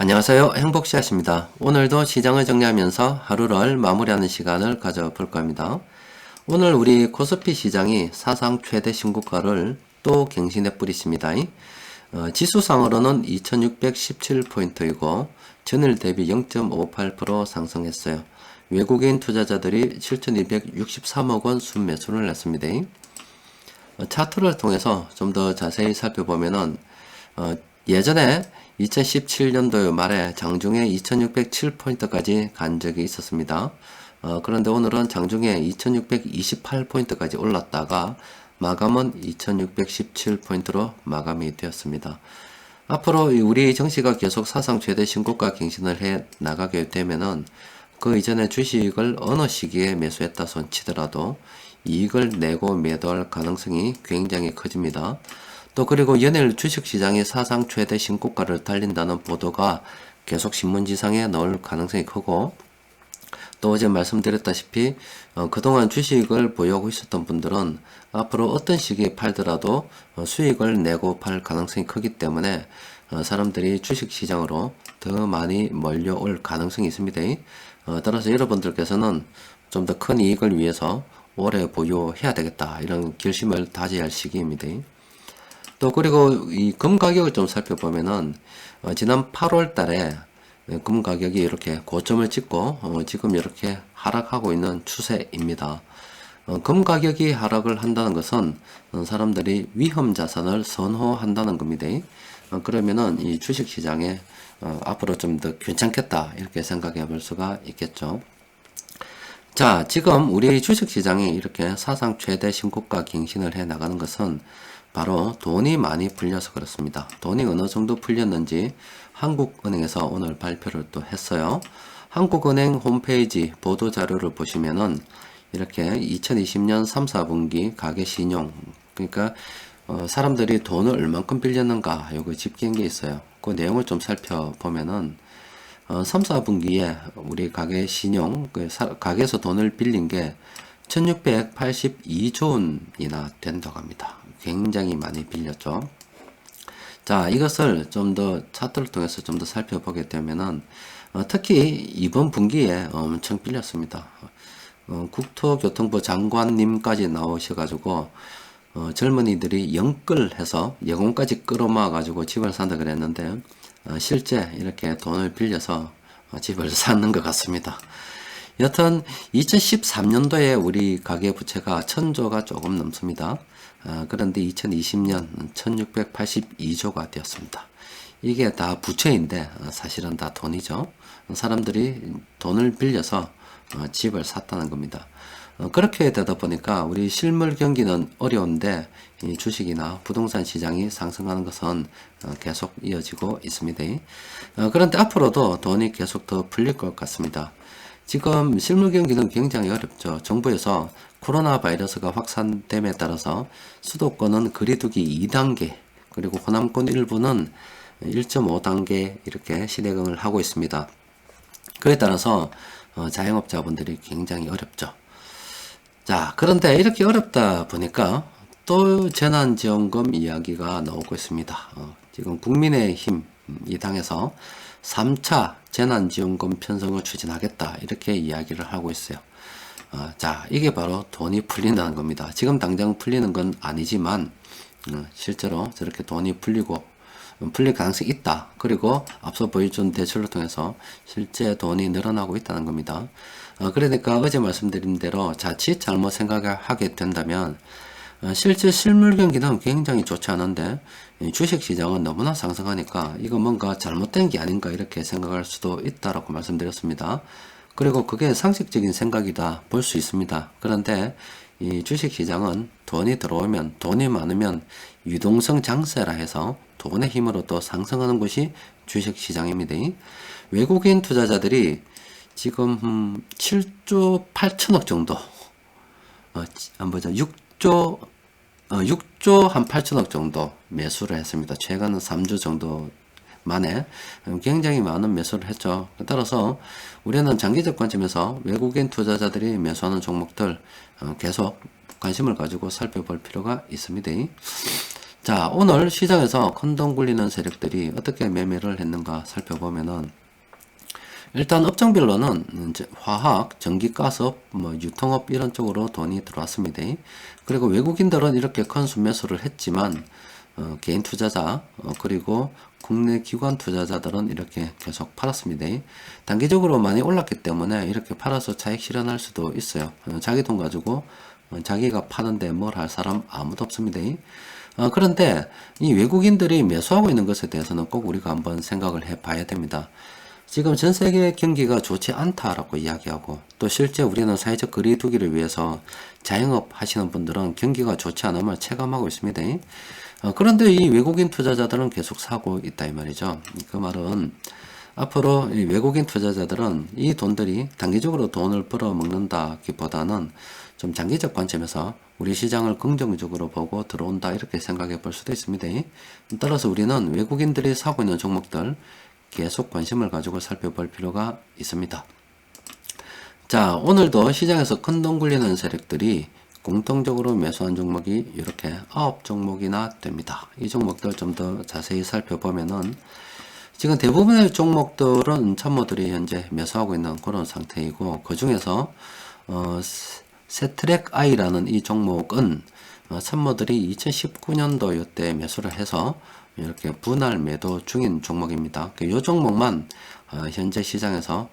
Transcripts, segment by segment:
안녕하세요. 행복씨앗입니다. 오늘도 시장을 정리하면서 하루를 마무리하는 시간을 가져볼까 합니다. 오늘 우리 코스피 시장이 사상 최대 신고가를 또 갱신해 뿌리십니다. 지수상으로는 2617포인트이고 전일 대비 0.58% 상승했어요. 외국인 투자자들이 7263억원 순매수를 했습니다. 차트를 통해서 좀 더 자세히 살펴보면은 예전에 2017년도 말에 장중에 2607포인트까지 간 적이 있었습니다. 그런데 오늘은 장중에 2628포인트까지 올랐다가 마감은 2617포인트로 마감이 되었습니다. 앞으로 우리 증시가 계속 사상 최대 신고가 갱신을 해 나가게 되면은 그 이전에 주식을 어느 시기에 매수했다 손 치더라도 이익을 내고 매도할 가능성이 굉장히 커집니다. 또 그리고 연일 주식시장이 사상 최대 신고가를 달린다는 보도가 계속 신문지상에 나올 가능성이 크고, 또 어제 말씀드렸다시피 그동안 주식을 보유하고 있었던 분들은 앞으로 어떤 시기에 팔더라도 수익을 내고 팔 가능성이 크기 때문에 사람들이 주식시장으로 더 많이 몰려올 가능성이 있습니다. 따라서 여러분들께서는 좀 더 큰 이익을 위해서 오래 보유해야 되겠다, 이런 결심을 다져야 할 시기입니다. 또 그리고 이 금 가격을 좀 살펴보면은 지난 8월 달에 금 가격이 이렇게 고점을 찍고 지금 이렇게 하락하고 있는 추세입니다. 금 가격이 하락을 한다는 것은 사람들이 위험 자산을 선호한다는 겁니다. 그러면은 이 주식 시장에 앞으로 좀 더 괜찮겠다, 이렇게 생각해 볼 수가 있겠죠. 자, 지금 우리 주식 시장이 이렇게 사상 최대 신고가 갱신을 해 나가는 것은 바로 돈이 많이 풀려서 그렇습니다. 돈이 어느 정도 풀렸는지 한국은행에서 오늘 발표를 또 했어요. 한국은행 홈페이지 보도자료를 보시면은 이렇게 2020년 3, 4분기 가계신용, 그러니까 사람들이 돈을 얼만큼 빌렸는가, 요거 집계한 게 있어요. 그 내용을 좀 살펴보면은 3, 4분기에 우리 가계신용, 가게에서 돈을 빌린 게 1682조 원이나 된다고 합니다. 굉장히 많이 빌렸죠. 자, 이것을 좀 더 차트를 통해서 좀 더 살펴보게 되면은 특히 이번 분기에 엄청 빌렸습니다. 국토교통부 장관님까지 나오셔가지고 젊은이들이 영끌해서 예금까지 끌어모아가지고 집을 산다 그랬는데 실제 이렇게 돈을 빌려서 집을 샀는 것 같습니다. 여튼 2013년도에 우리 가계부채가 1000조가 조금 넘습니다. 그런데 2020년 1682조가 되었습니다. 이게 다 부채인데 사실은 다 돈이죠. 사람들이 돈을 빌려서 집을 샀다는 겁니다. 그렇게 되다 보니까 우리 실물 경기는 어려운데 이 주식이나 부동산 시장이 상승하는 것은 계속 이어지고 있습니다. 그런데 앞으로도 돈이 계속 더 풀릴 것 같습니다. 지금 실물 경기는 굉장히 어렵죠. 정부에서 코로나 바이러스가 확산됨에 따라서 수도권은 거리두기 2단계, 그리고 호남권 일부는 1.5단계 이렇게 시행을 하고 있습니다. 그에 따라서 자영업자분들이 굉장히 어렵죠. 자, 그런데 이렇게 어렵다 보니까 또 재난지원금 이야기가 나오고 있습니다. 지금 국민의힘 이 당에서 3차 재난지원금 편성을 추진하겠다, 이렇게 이야기를 하고 있어요. 자, 이게 바로 돈이 풀린다는 겁니다. 지금 당장 풀리는 건 아니지만 실제로 저렇게 돈이 풀릴 가능성이 있다. 그리고 앞서 보여준 대출을 통해서 실제 돈이 늘어나고 있다는 겁니다. 그러니까 어제 말씀드린 대로 자칫 잘못 생각하게 된다면 실제 실물 경기는 굉장히 좋지 않은데 주식시장은 너무나 상승하니까 이거 뭔가 잘못된 게 아닌가, 이렇게 생각할 수도 있다라고 말씀드렸습니다. 그리고 그게 상식적인 생각이다 볼 수 있습니다. 그런데 이 주식시장은 돈이 들어오면, 돈이 많으면 유동성 장세라 해서 돈의 힘으로 또 상승하는 곳이 주식시장입니다. 외국인 투자자들이 지금 7조 8천억 정도, 한번 보자, 6조 한 8천억 정도 매수를 했습니다. 최근은 3조 정도 만에 굉장히 많은 매수를 했죠. 따라서 우리는 장기적 관점에서 외국인 투자자들이 매수하는 종목들 계속 관심을 가지고 살펴볼 필요가 있습니다. 자, 오늘 시장에서 큰돈 굴리는 세력들이 어떻게 매매를 했는가 살펴보면은 일단 업종별로는 이제 화학, 전기, 가스업, 뭐 유통업 이런 쪽으로 돈이 들어왔습니다. 그리고 외국인들은 이렇게 큰 순매수를 했지만 개인 투자자 그리고 국내 기관 투자자들은 이렇게 계속 팔았습니다. 단기적으로 많이 올랐기 때문에 이렇게 팔아서 차익 실현할 수도 있어요. 자기 돈 가지고 자기가 파는데 뭘 할 사람 아무도 없습니다. 그런데 이 외국인들이 매수하고 있는 것에 대해서는 꼭 우리가 한번 생각을 해 봐야 됩니다. 지금 전 세계 경기가 좋지 않다라고 이야기하고 또 실제 우리는 사회적 거리두기를 위해서 자영업 하시는 분들은 경기가 좋지 않음을 체감하고 있습니다. 그런데 이 외국인 투자자들은 계속 사고 있다 이 말이죠. 그 말은 앞으로 이 외국인 투자자들은 이 돈들이 단기적으로 돈을 벌어먹는다기보다는 좀 장기적 관점에서 우리 시장을 긍정적으로 보고 들어온다 이렇게 생각해 볼 수도 있습니다. 따라서 우리는 외국인들이 사고 있는 종목들 계속 관심을 가지고 살펴볼 필요가 있습니다. 자, 오늘도 시장에서 큰돈 굴리는 세력들이 공통적으로 매수한 종목이 이렇게 9종목이나 됩니다. 이 종목들 좀 더 자세히 살펴보면은 지금 대부분의 종목들은 참모들이 현재 매수하고 있는 그런 상태이고 그 중에서 세트랙 I라는 이 종목은 참모들이 2019년도 이때 매수를 해서 이렇게 분할 매도 중인 종목입니다. 이 종목만 현재 시장에서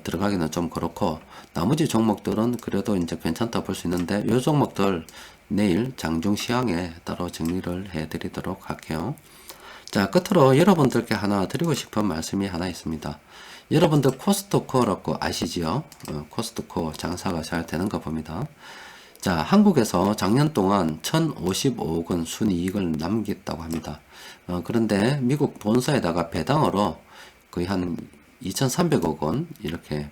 들어가기는 좀 그렇고 나머지 종목들은 그래도 이제 괜찮다 볼 수 있는데 이 종목들 내일 장중 시황에 따로 정리를 해 드리도록 할게요. 자, 끝으로 여러분들께 하나 드리고 싶은 말씀이 하나 있습니다. 여러분들 코스트코라고 아시지요? 코스트코 장사가 잘 되는 거 봅니다. 자, 한국에서 작년 동안 1055억 원 순이익을 남겼다고 합니다. 그런데 미국 본사에다가 배당으로 거의 한 2300억 원 이렇게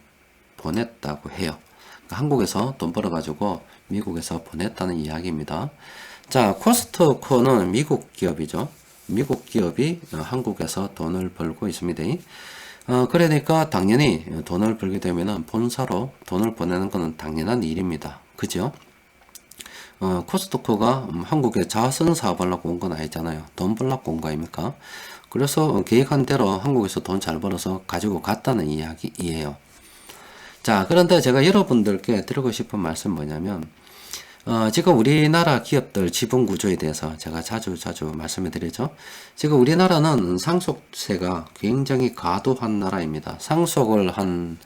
보냈다고 해요. 그러니까 한국에서 돈 벌어가지고 미국에서 보냈다는 이야기입니다. 자, 코스트코는 미국 기업이죠. 미국 기업이 한국에서 돈을 벌고 있습니다. 그러니까 당연히 돈을 벌게 되면은 본사로 돈을 보내는 것은 당연한 일입니다. 그죠? 코스트코가 한국에 자선 사업하려고 온 건 아니잖아요. 돈 벌려고 온 거 아닙니까? 그래서 계획한 대로 한국에서 돈 잘 벌어서 가지고 갔다는 이야기이에요. 자, 그런데 제가 여러분들께 드리고 싶은 말씀 뭐냐면 지금 우리나라 기업들 지분 구조에 대해서 제가 자주 말씀해 드리죠. 지금 우리나라는 상속세가 굉장히 과도한 나라입니다. 상속을 한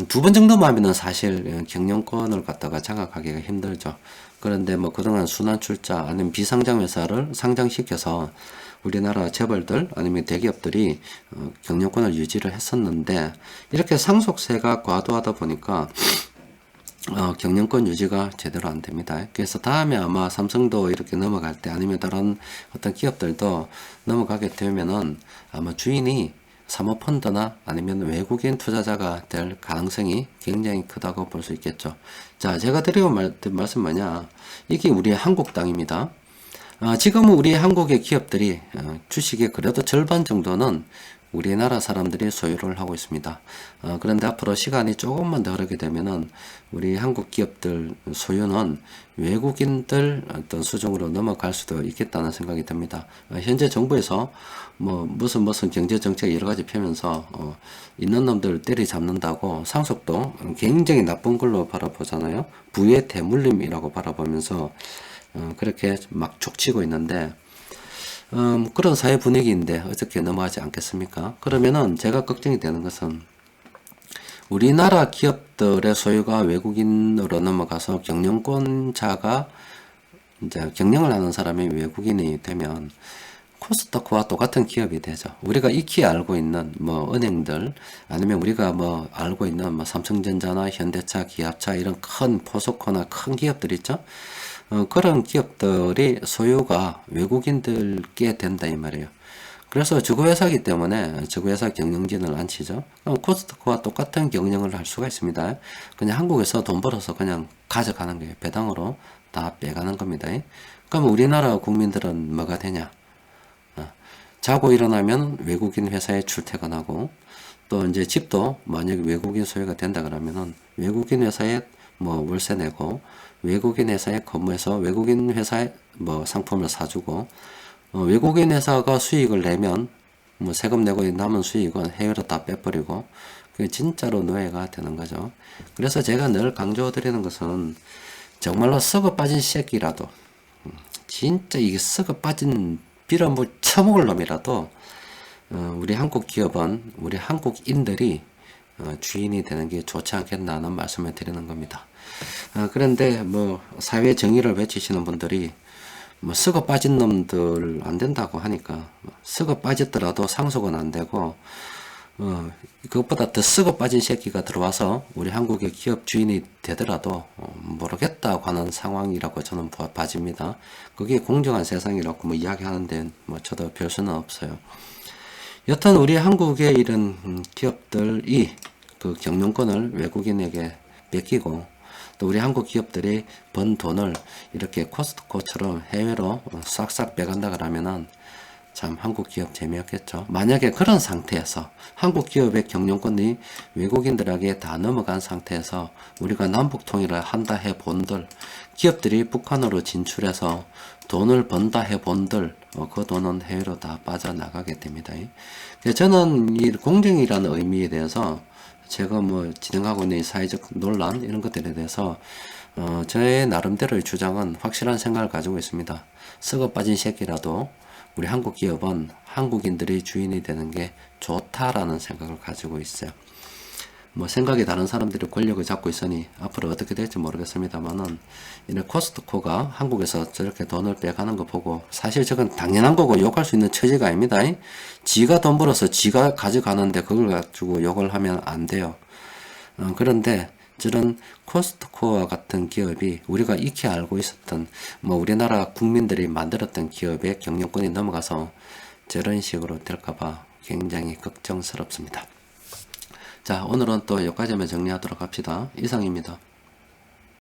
두 번 정도만 하면은 사실 경영권을 갖다가 장악하기가 힘들죠. 그런데 뭐 그동안 순환출자 아니면 비상장 회사를 상장시켜서 우리나라 재벌들 아니면 대기업들이 경영권을 유지를 했었는데 이렇게 상속세가 과도하다 보니까 경영권 유지가 제대로 안 됩니다. 그래서 다음에 아마 삼성도 이렇게 넘어갈 때 아니면 다른 어떤 기업들도 넘어가게 되면은 아마 주인이 사모펀드나 아니면 외국인 투자자가 될 가능성이 굉장히 크다고 볼 수 있겠죠. 자, 제가 드리고 말씀 뭐냐. 이게 우리 한국 땅입니다. 지금은 우리 한국의 기업들이 주식의 그래도 절반 정도는 우리나라 사람들이 소유를 하고 있습니다. 그런데 앞으로 시간이 조금만 더 흐르게 되면은 우리 한국 기업들 소유는 외국인들 어떤 수준으로 넘어갈 수도 있겠다는 생각이 듭니다. 현재 정부에서 뭐 무슨 경제 정책 여러 가지 펴면서 있는 놈들 때리잡는다고 상속도 굉장히 나쁜 걸로 바라보잖아요. 부의 대물림이라고 바라보면서 그렇게 막 족치고 있는데 그런 사회 분위기인데 어떻게 넘어가지 않겠습니까? 그러면은 제가 걱정이 되는 것은 우리나라 기업들의 소유가 외국인으로 넘어가서 경영권자가 이제 경영을 하는 사람이 외국인이 되면 코스트코와 똑같은 기업이 되죠. 우리가 익히 알고 있는 뭐 은행들 아니면 우리가 뭐 알고 있는 뭐 삼성전자나 현대차, 기아차 이런 큰 포스코나 큰 기업들 있죠. 그런 기업들이 소유가 외국인들께 된다 이 말이에요. 그래서 주거회사이기 때문에 주거회사 경영진을 안 치죠. 그럼 코스트코와 똑같은 경영을 할 수가 있습니다. 그냥 한국에서 돈 벌어서 그냥 가져가는 거예요. 배당으로 다 빼가는 겁니다. 그럼 우리나라 국민들은 뭐가 되냐? 자고 일어나면 외국인 회사에 출퇴근하고 또 이제 집도 만약에 외국인 소유가 된다 그러면은 외국인 회사에 뭐 월세 내고, 외국인 회사에 근무해서 외국인 회사에 뭐 상품을 사주고, 외국인 회사가 수익을 내면 뭐 세금 내고 남은 수익은 해외로 다 빼버리고, 그게 진짜로 노예가 되는 거죠. 그래서 제가 늘 강조드리는 것은 정말로 썩어 빠진 새끼라도, 진짜 이게 썩어 빠진 빌어물 처먹을 놈이라도 우리 한국 기업은 우리 한국인들이 주인이 되는 게 좋지 않겠나 하는 말씀을 드리는 겁니다. 그런데 뭐 사회 정의를 외치시는 분들이 뭐 썩어 빠진 놈들 안 된다고 하니까, 썩어 빠졌더라도 상속은 안 되고 그것보다 더 썩어 빠진 새끼가 들어와서 우리 한국의 기업 주인이 되더라도 모르겠다고 하는 상황이라고 저는 봐집니다. 그게 공정한 세상이라고 뭐 이야기하는데 뭐 저도 별 수는 없어요. 여튼 우리 한국의 이런 기업들이 그 경영권을 외국인에게 뺏기고, 또 우리 한국 기업들이 번 돈을 이렇게 코스트코처럼 해외로 싹싹 빼간다 그러면은 참 한국 기업 재미없겠죠. 만약에 그런 상태에서 한국 기업의 경영권이 외국인들에게 다 넘어간 상태에서 우리가 남북 통일을 한다 해본들, 기업들이 북한으로 진출해서 돈을 번다 해본들, 그 돈은 해외로 다 빠져나가게 됩니다. 저는 이 공정이라는 의미에 대해서 제가 뭐 진행하고 있는 이 사회적 논란 이런 것들에 대해서 저의 나름대로의 주장은 확실한 생각을 가지고 있습니다. 썩어 빠진 새끼라도 우리 한국 기업은 한국인들이 주인이 되는 게 좋다라는 생각을 가지고 있어요. 뭐 생각이 다른 사람들이 권력을 잡고 있으니 앞으로 어떻게 될지 모르겠습니다만은, 이런 코스트코가 한국에서 저렇게 돈을 빼가는 거 보고, 사실 저건 당연한 거고 욕할 수 있는 처지가 아닙니다. 지가 돈 벌어서 지가 가져가는데 그걸 가지고 욕을 하면 안 돼요. 그런데 저런 코스트코와 같은 기업이 우리가 익히 알고 있었던 뭐 우리나라 국민들이 만들었던 기업의 경영권이 넘어가서 저런 식으로 될까봐 굉장히 걱정스럽습니다. 자, 오늘은 또 여기까지만 정리하도록 합시다. 이상입니다.